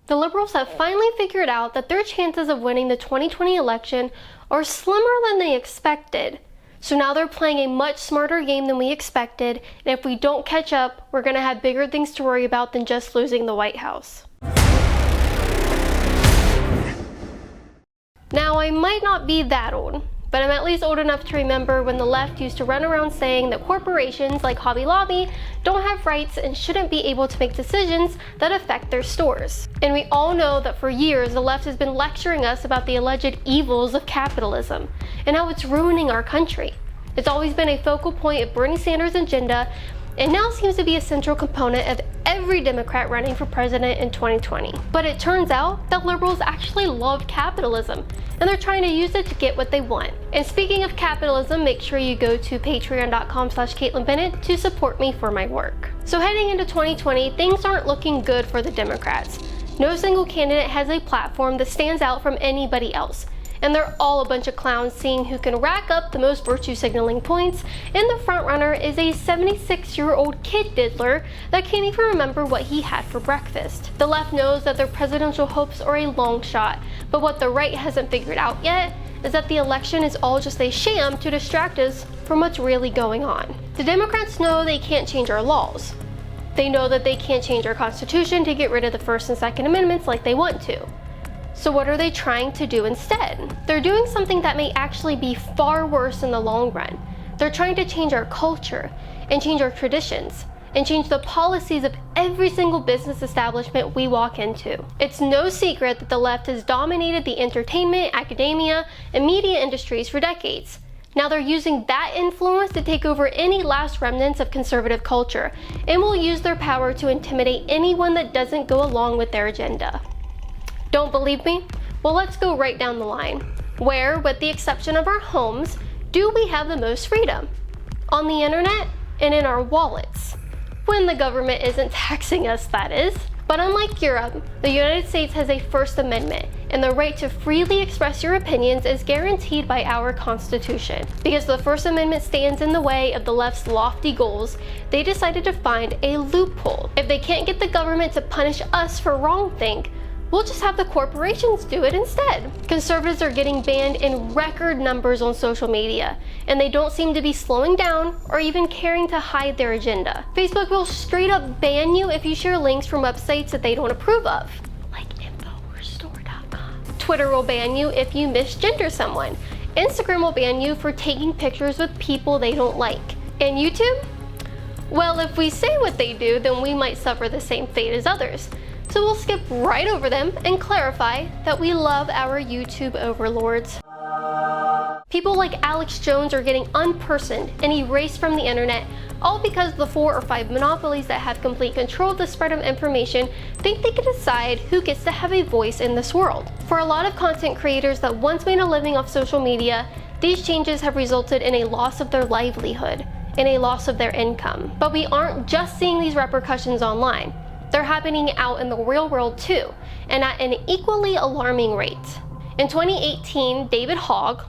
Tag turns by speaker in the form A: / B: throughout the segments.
A: The Liberals have finally figured out that their chances of winning the 2020 election are slimmer than they expected. So now they're playing a much smarter game than we expected, and if we don't catch up, we're going to have bigger things to worry about than just losing the White House. Now, I might not be that old, but I'm at least old enough to remember when the left used to run around saying that corporations like Hobby Lobby don't have rights and shouldn't be able to make decisions that affect their stores. And we all know that for years the left has been lecturing us about the alleged evils of capitalism and how it's ruining our country. It's always been a focal point of Bernie Sanders' agenda and now seems to be a central component of every Democrat running for president in 2020. But it turns out that liberals actually love capitalism, and they're trying to use it to get what they want. And speaking of capitalism, make sure you go to patreon.com/CaitlinBennett to support me for my work. So heading into 2020, things aren't looking good for the Democrats. No single candidate has a platform that stands out from anybody else. And they're all a bunch of clowns seeing who can rack up the most virtue signaling points, and the frontrunner is a 76-year-old kid diddler that can't even remember what he had for breakfast. The left knows that their presidential hopes are a long shot, but what the right hasn't figured out yet is that the election is all just a sham to distract us from what's really going on. The Democrats know they can't change our laws. They know that they can't change our Constitution to get rid of the First and Second Amendments like they want to. So what are they trying to do instead? They're doing something that may actually be far worse in the long run. They're trying to change our culture and change our traditions and change the policies of every single business establishment we walk into. It's no secret that the left has dominated the entertainment, academia, and media industries for decades. Now they're using that influence to take over any last remnants of conservative culture and will use their power to intimidate anyone that doesn't go along with their agenda. Don't believe me? Well, let's go right down the line. Where, with the exception of our homes, do we have the most freedom? On the internet and in our wallets. When the government isn't taxing us, that is. But unlike Europe, the United States has a First Amendment, and the right to freely express your opinions is guaranteed by our Constitution. Because the First Amendment stands in the way of the left's lofty goals, they decided to find a loophole. If they can't get the government to punish us for wrongthink, we'll just have the corporations do it instead. Conservatives are getting banned in record numbers on social media, and they don't seem to be slowing down or even caring to hide their agenda. Facebook will straight up ban you if you share links from websites that they don't approve of, like InfoWarsStore.com. Twitter will ban you if you misgender someone. Instagram will ban you for taking pictures with people they don't like. And YouTube? Well, if we say what they do, then we might suffer the same fate as others. So we'll skip right over them and clarify that we love our YouTube overlords. People like Alex Jones are getting unpersoned and erased from the internet, all because the 4 or 5 monopolies that have complete control of the spread of information think they can decide who gets to have a voice in this world. For a lot of content creators that once made a living off social media, these changes have resulted in a loss of their livelihood and a loss of their income. But we aren't just seeing these repercussions online. They're happening out in the real world too, and at an equally alarming rate. In 2018, David Hogg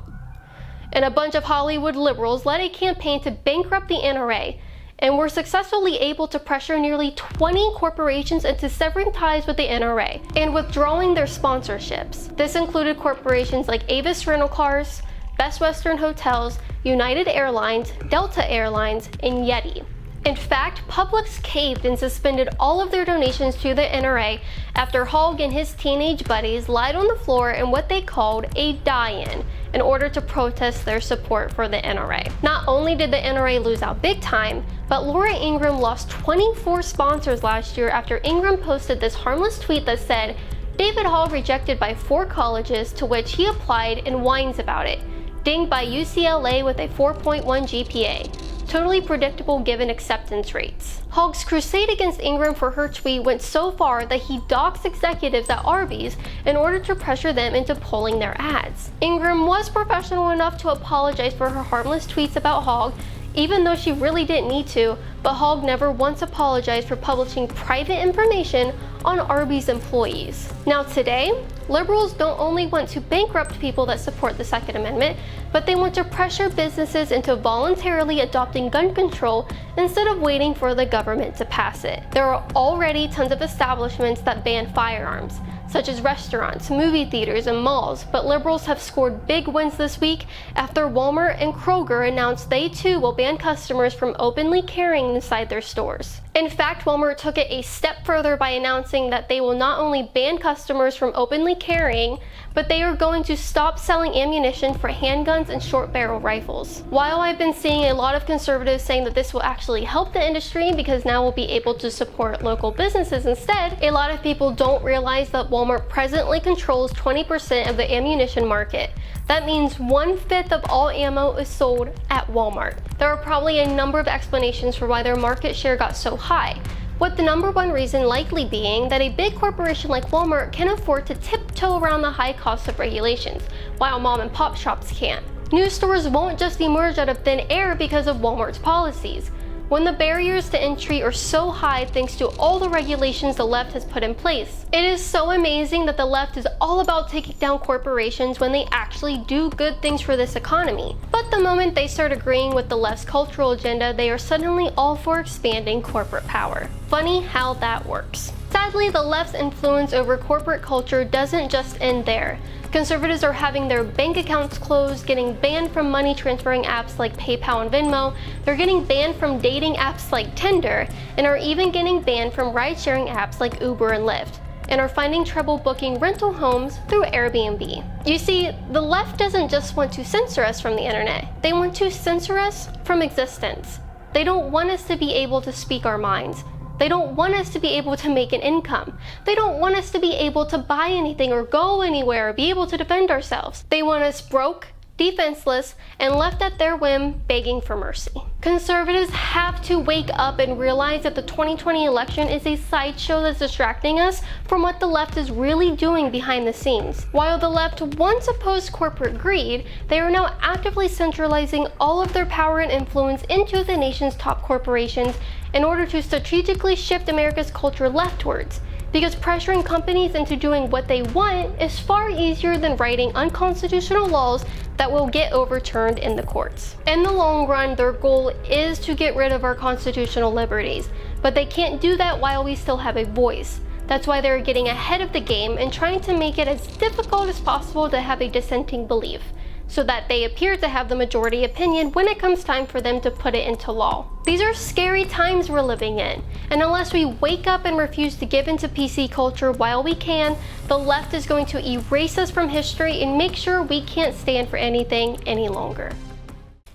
A: and a bunch of Hollywood liberals led a campaign to bankrupt the NRA, and were successfully able to pressure nearly 20 corporations into severing ties with the NRA and withdrawing their sponsorships. This included corporations like Avis Rental Cars, Best Western Hotels, United Airlines, Delta Airlines, and Yeti. In fact, Publix caved and suspended all of their donations to the NRA after Hogg and his teenage buddies lied on the floor in what they called a die-in order to protest their support for the NRA. Not only did the NRA lose out big time, but Laura Ingraham lost 24 sponsors last year after Ingraham posted this harmless tweet that said, "David Hogg rejected by 4 colleges to which he applied and whines about it. Dinged by UCLA with a 4.1 GPA. Totally predictable given acceptance rates." Hogg's crusade against Ingraham for her tweet went so far that he doxed executives at Arby's in order to pressure them into pulling their ads. Ingraham was professional enough to apologize for her harmless tweets about Hogg, even though she really didn't need to, but Hogg never once apologized for publishing private information on Arby's employees. Now today, liberals don't only want to bankrupt people that support the Second Amendment, but they want to pressure businesses into voluntarily adopting gun control instead of waiting for the government to pass it. There are already tons of establishments that ban firearms, such as restaurants, movie theaters, and malls, but liberals have scored big wins this week after Walmart and Kroger announced they too will ban customers from openly carrying inside their stores. In fact, Walmart took it a step further by announcing that they will not only ban customers from openly carrying, but they are going to stop selling ammunition for handguns and short barrel rifles. While I've been seeing a lot of conservatives saying that this will actually help the industry because now we'll be able to support local businesses instead, a lot of people don't realize that Walmart presently controls 20% of the ammunition market. That means 1/5 of all ammo is sold at Walmart. There are probably a number of explanations for why their market share got so high, with the number one reason likely being that a big corporation like Walmart can afford to tiptoe around the high cost of regulations, while mom and pop shops can't. New stores won't just emerge out of thin air because of Walmart's policies. When the barriers to entry are so high thanks to all the regulations the left has put in place. It is so amazing that the left is all about taking down corporations when they actually do good things for this economy. But the moment they start agreeing with the left's cultural agenda, they are suddenly all for expanding corporate power. Funny how that works. Sadly, the left's influence over corporate culture doesn't just end there. Conservatives are having their bank accounts closed, getting banned from money transferring apps like PayPal and Venmo, they're getting banned from dating apps like Tinder, and are even getting banned from ride-sharing apps like Uber and Lyft, and are finding trouble booking rental homes through Airbnb. You see, the left doesn't just want to censor us from the internet, they want to censor us from existence. They don't want us to be able to speak our minds. They don't want us to be able to make an income. They don't want us to be able to buy anything or go anywhere or be able to defend ourselves. They want us broke, defenseless, and left at their whim, begging for mercy. Conservatives have to wake up and realize that the 2020 election is a sideshow that's distracting us from what the left is really doing behind the scenes. While the left once opposed corporate greed, they are now actively centralizing all of their power and influence into the nation's top corporations in order to strategically shift America's culture leftwards. Because pressuring companies into doing what they want is far easier than writing unconstitutional laws that will get overturned in the courts. In the long run, their goal is to get rid of our constitutional liberties, but they can't do that while we still have a voice. That's why they're getting ahead of the game and trying to make it as difficult as possible to have a dissenting belief, so that they appear to have the majority opinion when it comes time for them to put it into law. These are scary times we're living in, and unless we wake up and refuse to give into PC culture while we can, the left is going to erase us from history and make sure we can't stand for anything any longer.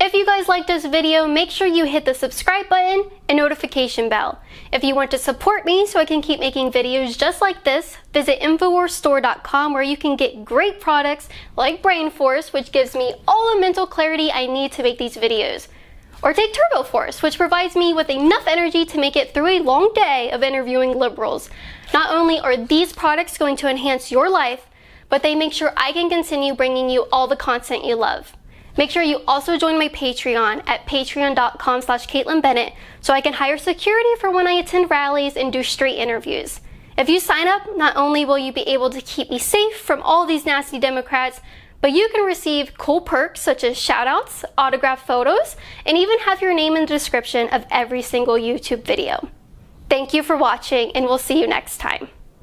A: If you guys liked this video, make sure you hit the subscribe button and notification bell. If you want to support me so I can keep making videos just like this, visit InfoWarsStore.com where you can get great products like Brain Force, which gives me all the mental clarity I need to make these videos. Or take Turbo Force, which provides me with enough energy to make it through a long day of interviewing liberals. Not only are these products going to enhance your life, but they make sure I can continue bringing you all the content you love. Make sure you also join my Patreon at patreon.com/CaitlinBennett so I can hire security for when I attend rallies and do street interviews. If you sign up, not only will you be able to keep me safe from all these nasty Democrats, but you can receive cool perks such as shoutouts, autographed photos, and even have your name in the description of every single YouTube video. Thank you for watching, and we'll see you next time.